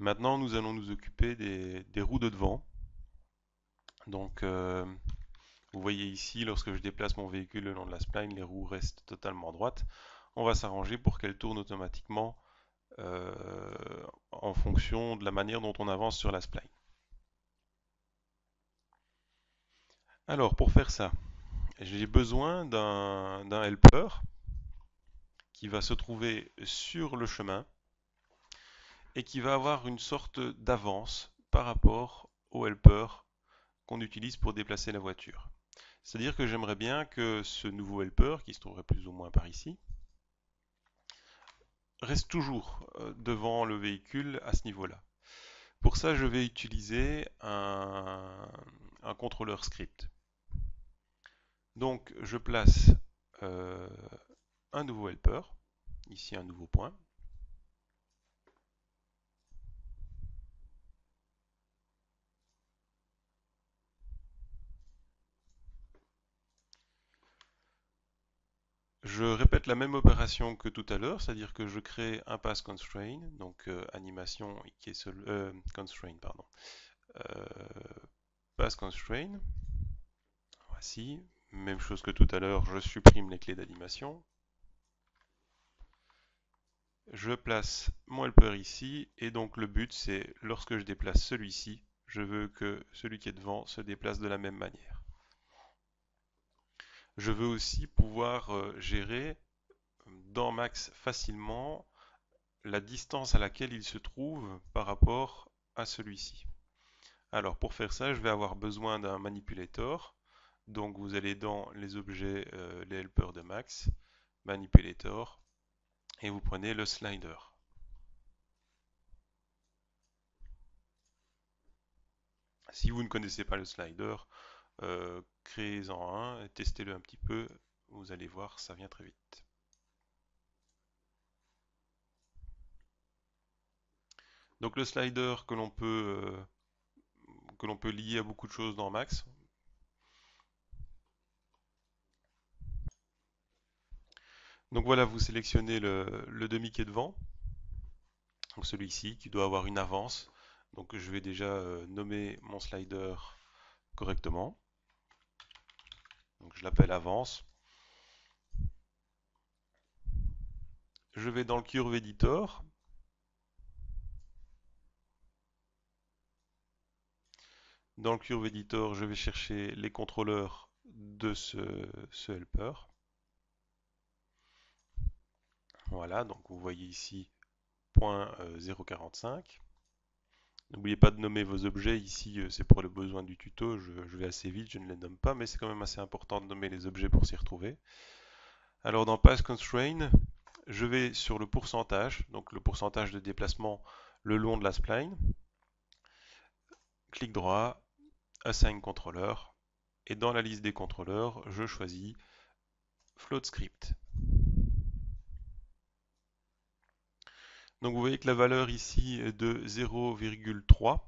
Maintenant, nous allons nous occuper des roues de devant. Donc, vous voyez ici, lorsque je déplace mon véhicule le long de la spline, les roues restent totalement droites. On va s'arranger pour qu'elles tournent automatiquement en fonction de la manière dont on avance sur la spline. Alors, pour faire ça, j'ai besoin d'un helper qui va se trouver sur le chemin et qui va avoir une sorte d'avance par rapport au helper qu'on utilise pour déplacer la voiture. C'est-à-dire que j'aimerais bien que ce nouveau helper, qui se trouverait plus ou moins par ici, reste toujours devant le véhicule à ce niveau-là. Pour ça, je vais utiliser un contrôleur script. Donc, je place euh, un nouveau helper, ici un nouveau point. Je répète la même opération que tout à l'heure, c'est-à-dire que je crée un pass constraint, donc animation qui est constraint, pardon. Euh, pass constraint, voici, même chose que tout à l'heure, je supprime les clés d'animation. Je place mon helper ici, et donc le but c'est, lorsque je déplace celui-ci, je veux que celui qui est devant se déplace de la même manière. Je veux aussi pouvoir gérer dans Max facilement la distance à laquelle il se trouve par rapport à celui-ci. Alors pour faire ça, je vais avoir besoin d'un manipulator. Donc vous allez dans les objets, les helpers de Max, manipulator, et vous prenez le slider. Si vous ne connaissez pas le slider, créez-en un, testez-le un petit peu, vous allez voir, ça vient très vite. Donc le slider que l'on peut lier à beaucoup de choses dans Max. Donc voilà, vous sélectionnez le demi qui est devant, donc celui-ci qui doit avoir une avance. Donc je vais déjà nommer mon slider correctement. Donc je l'appelle avance. Je vais dans le Curve Editor. Dans le Curve Editor, je vais chercher les contrôleurs de ce helper. Voilà, donc vous voyez ici point 0,45. N'oubliez pas de nommer vos objets. Ici, c'est pour le besoin du tuto. Je vais assez vite, je ne les nomme pas, mais c'est quand même assez important de nommer les objets pour s'y retrouver. Alors dans Path Constraint, je vais sur le pourcentage, donc le pourcentage de déplacement le long de la spline. Clic droit, Assign Controller. Et dans la liste des contrôleurs, je choisis Float Script. Donc vous voyez que la valeur ici est de 0,3.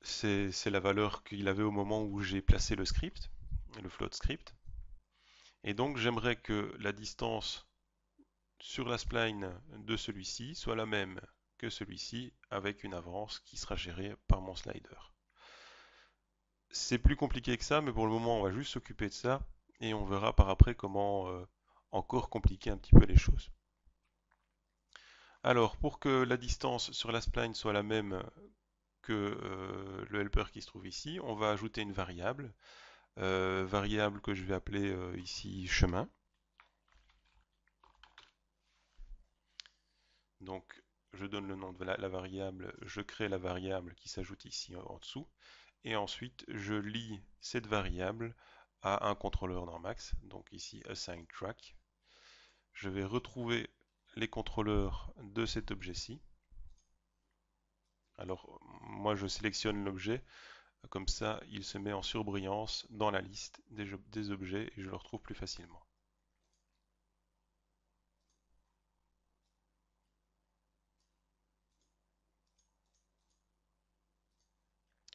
C'est la valeur qu'il avait au moment où j'ai placé le script, le float script. Et donc j'aimerais que la distance sur la spline de celui-ci soit la même que celui-ci avec une avance qui sera gérée par mon slider. C'est plus compliqué que ça, mais pour le moment on va juste s'occuper de ça et on verra par après comment encore compliquer un petit peu les choses. Alors pour que la distance sur la spline soit la même que le helper qui se trouve ici, on va ajouter une variable. Variable que je vais appeler ici chemin. Donc je donne le nom de la variable, je crée la variable qui s'ajoute ici en dessous, et ensuite je lie cette variable à un contrôleur dans Max, donc ici assign track. Je vais retrouver les contrôleurs de cet objet-ci. Alors moi je sélectionne l'objet, comme ça il se met en surbrillance dans la liste des objets et je le retrouve plus facilement.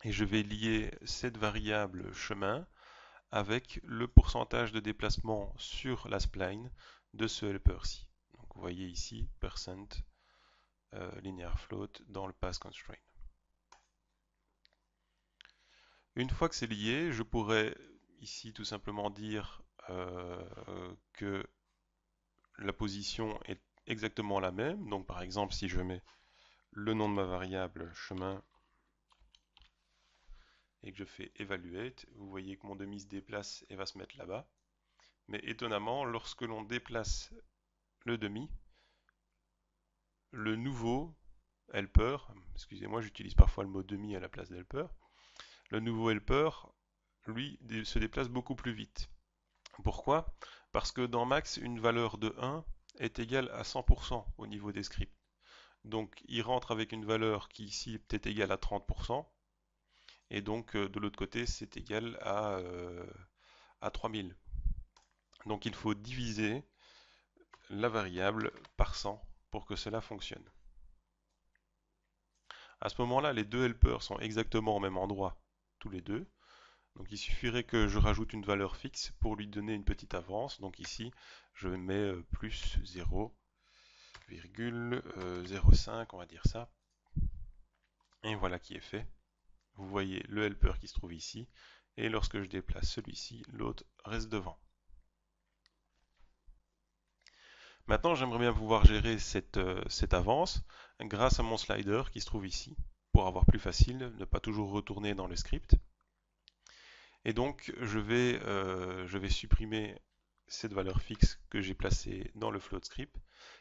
Et je vais lier cette variable chemin avec le pourcentage de déplacement sur la spline de ce helper-ci. Donc vous voyez ici percent linear float dans le pass constraint. Une fois que c'est lié, je pourrais ici tout simplement dire que la position est exactement la même. Donc par exemple, si je mets le nom de ma variable chemin et que je fais evaluate, vous voyez que mon demi se déplace et va se mettre là-bas. Mais étonnamment, lorsque l'on déplace le demi, le nouveau helper, excusez-moi, j'utilise parfois le mot demi à la place d'helper, le nouveau helper, lui, se déplace beaucoup plus vite. Pourquoi? Parce que dans Max, une valeur de 1 est égale à 100% au niveau des scripts. Donc il rentre avec une valeur qui ici est peut-être égale à 30%, et donc de l'autre côté c'est égal à 3000. Donc il faut diviser la variable par 100 pour que cela fonctionne. À ce moment-là, les deux helpers sont exactement au même endroit, tous les deux. Donc il suffirait que je rajoute une valeur fixe pour lui donner une petite avance. Donc ici, je mets plus 0,05, on va dire ça. Et voilà qui est fait. Vous voyez le helper qui se trouve ici. Et lorsque je déplace celui-ci, l'autre reste devant. Maintenant, j'aimerais bien pouvoir gérer cette avance grâce à mon slider qui se trouve ici, pour avoir plus facile, ne pas toujours retourner dans le script. Et donc, je vais supprimer cette valeur fixe que j'ai placée dans le float script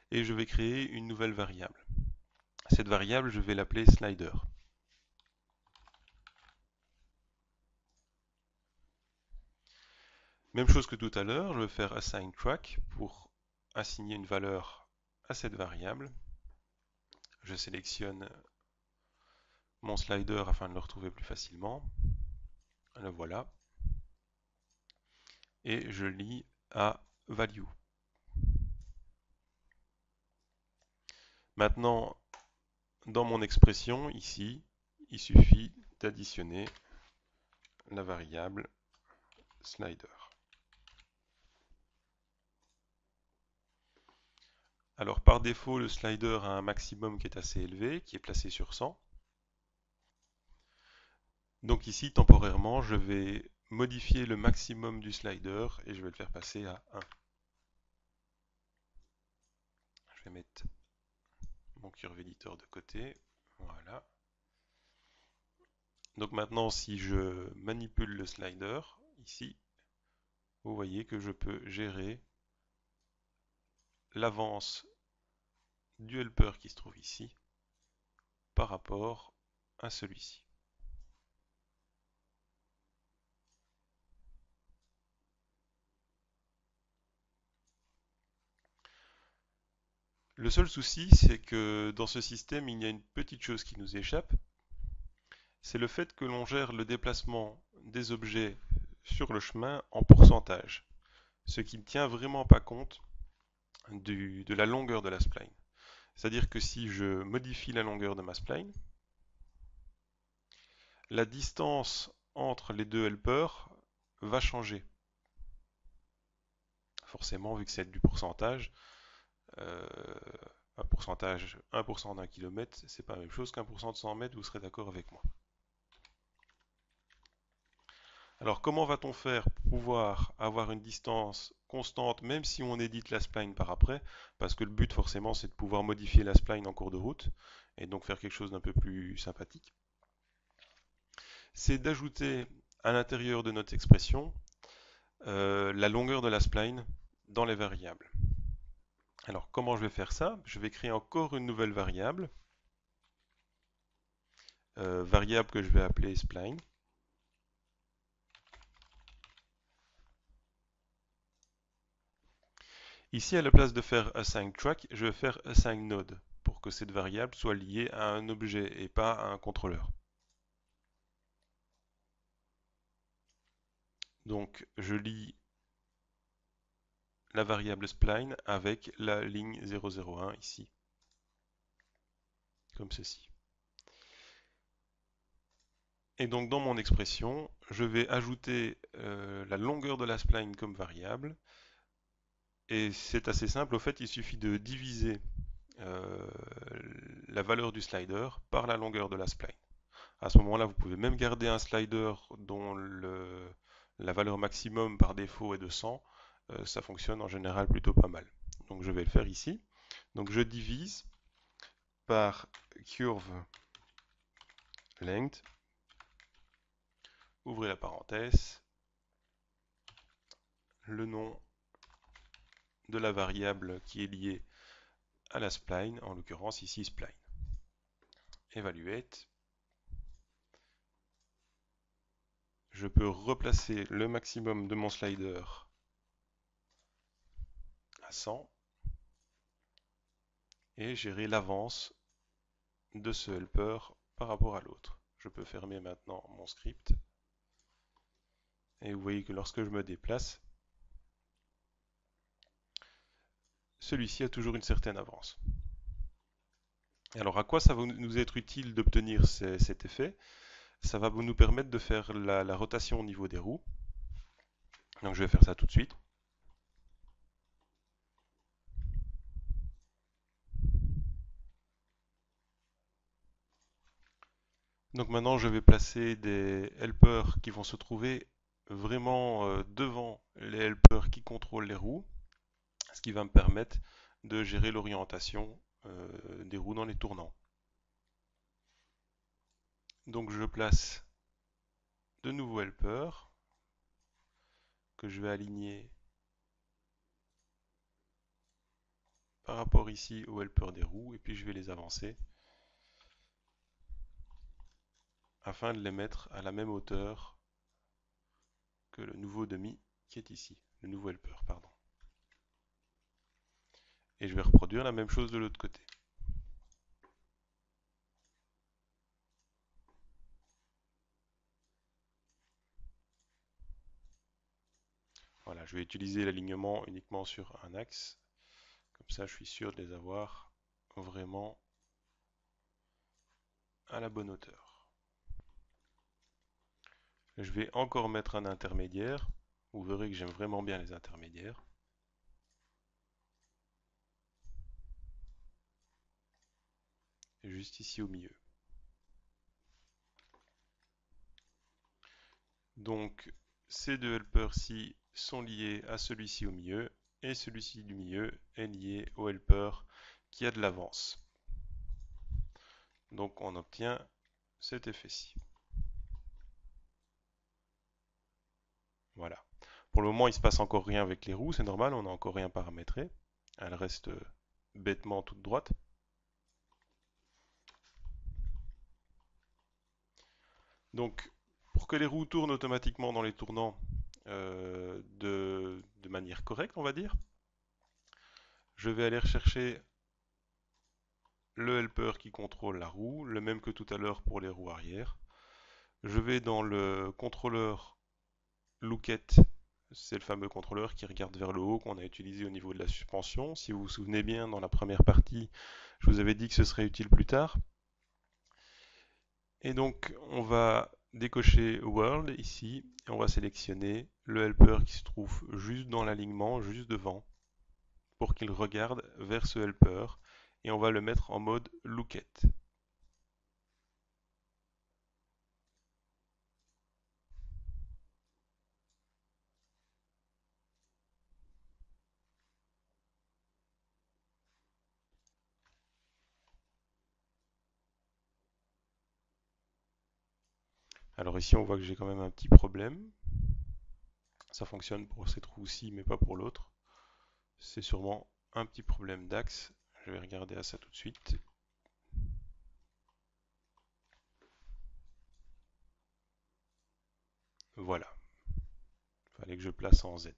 et je vais créer une nouvelle variable. Cette variable, je vais l'appeler slider. Même chose que tout à l'heure, je vais faire assign track pour assigner une valeur à cette variable. Je sélectionne mon slider afin de le retrouver plus facilement. Le voilà. Et je lis à value. Maintenant, dans mon expression, ici, il suffit d'additionner la variable slider. Alors par défaut, le slider a un maximum qui est assez élevé, qui est placé sur 100. Donc ici, temporairement, je vais modifier le maximum du slider et je vais le faire passer à 1. Je vais mettre mon curve editor de côté. Voilà. Donc maintenant, si je manipule le slider, ici, vous voyez que je peux gérer l'avance du helper qui se trouve ici par rapport à celui-ci. Le seul souci, c'est que dans ce système, il y a une petite chose qui nous échappe, c'est le fait que l'on gère le déplacement des objets sur le chemin en pourcentage, ce qui ne tient vraiment pas compte de la longueur de la spline. C'est-à-dire que si je modifie la longueur de ma spline, la distance entre les deux helpers va changer. Forcément, vu que c'est du pourcentage, euh, un pourcentage, 1% d'un kilomètre, c'est pas la même chose qu'1% de 100 mètres, vous serez d'accord avec moi. Alors comment va-t-on faire pour pouvoir avoir une distance constante, même si on édite la spline par après, parce que le but forcément c'est de pouvoir modifier la spline en cours de route, et donc faire quelque chose d'un peu plus sympathique. C'est d'ajouter à l'intérieur de notre expression la longueur de la spline dans les variables. Alors comment je vais faire ça? Je vais créer encore une nouvelle variable, variable que je vais appeler spline. Ici, à la place de faire assign track, je vais faire assign node pour que cette variable soit liée à un objet et pas à un contrôleur. Donc, je lie la variable spline avec la ligne 001 ici, comme ceci. Et donc, dans mon expression, je vais ajouter la longueur de la spline comme variable Et c'est assez simple, au fait, il suffit de diviser euh, la valeur du slider par la longueur de la spline. À ce moment-là, vous pouvez même garder un slider dont la valeur maximum par défaut est de 100. Ça fonctionne en général plutôt pas mal. Donc je vais le faire ici. Donc je divise par curve length, ouvrez la parenthèse, le nom de la variable qui est liée à la spline, en l'occurrence ici spline. Evaluate. Je peux replacer le maximum de mon slider à 100 et gérer l'avance de ce helper par rapport à l'autre. Je peux fermer maintenant mon script et vous voyez que lorsque je me déplace, celui-ci a toujours une certaine avance. Alors à quoi ça va nous être utile d'obtenir cet effet? Ça va nous permettre de faire la rotation au niveau des roues. Donc je vais faire ça tout de suite. Donc maintenant je vais placer des helpers qui vont se trouver vraiment devant les helpers qui contrôlent les roues, ce qui va me permettre de gérer l'orientation des roues dans les tournants. Donc je place de nouveaux helpers que je vais aligner par rapport ici aux helpers des roues et puis je vais les avancer afin de les mettre à la même hauteur que le nouveau demi qui est ici, le nouveau helper, pardon. Et je vais reproduire la même chose de l'autre côté. Voilà, je vais utiliser l'alignement uniquement sur un axe. Comme ça, je suis sûr de les avoir vraiment à la bonne hauteur. Je vais encore mettre un intermédiaire. Vous verrez que j'aime vraiment bien les intermédiaires. Et juste ici au milieu. Donc, ces deux helpers-ci sont liés à celui-ci au milieu. Et celui-ci du milieu est lié au helper qui a de l'avance. Donc, on obtient cet effet-ci. Voilà. Pour le moment, il ne se passe encore rien avec les roues, c'est normal, on n'a encore rien paramétré. Elles restent bêtement toutes droites. Donc, pour que les roues tournent automatiquement dans les tournants de manière correcte, on va dire, je vais aller rechercher le helper qui contrôle la roue, le même que tout à l'heure pour les roues arrière. Je vais dans le contrôleur Lookit, c'est le fameux contrôleur qui regarde vers le haut qu'on a utilisé au niveau de la suspension. Si vous vous souvenez bien, dans la première partie, je vous avais dit que ce serait utile plus tard. Et donc, on va décocher World ici, et on va sélectionner le helper qui se trouve juste dans l'alignement, juste devant, pour qu'il regarde vers ce helper, et on va le mettre en mode Lookit. Alors ici, on voit que j'ai quand même un petit problème. Ça fonctionne pour cette roue-ci, mais pas pour l'autre. C'est sûrement un petit problème d'axe. Je vais regarder à ça tout de suite. Voilà. Il fallait que je place en Z.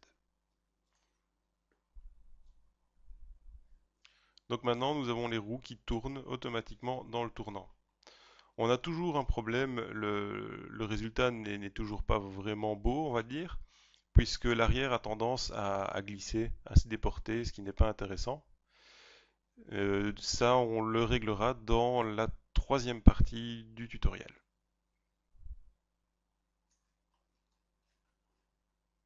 Donc maintenant, nous avons les roues qui tournent automatiquement dans le tournant. On a toujours un problème, le résultat n'est toujours pas vraiment beau, on va dire, puisque l'arrière a tendance à glisser, à se déporter, ce qui n'est pas intéressant. Ça, on le réglera dans la troisième partie du tutoriel.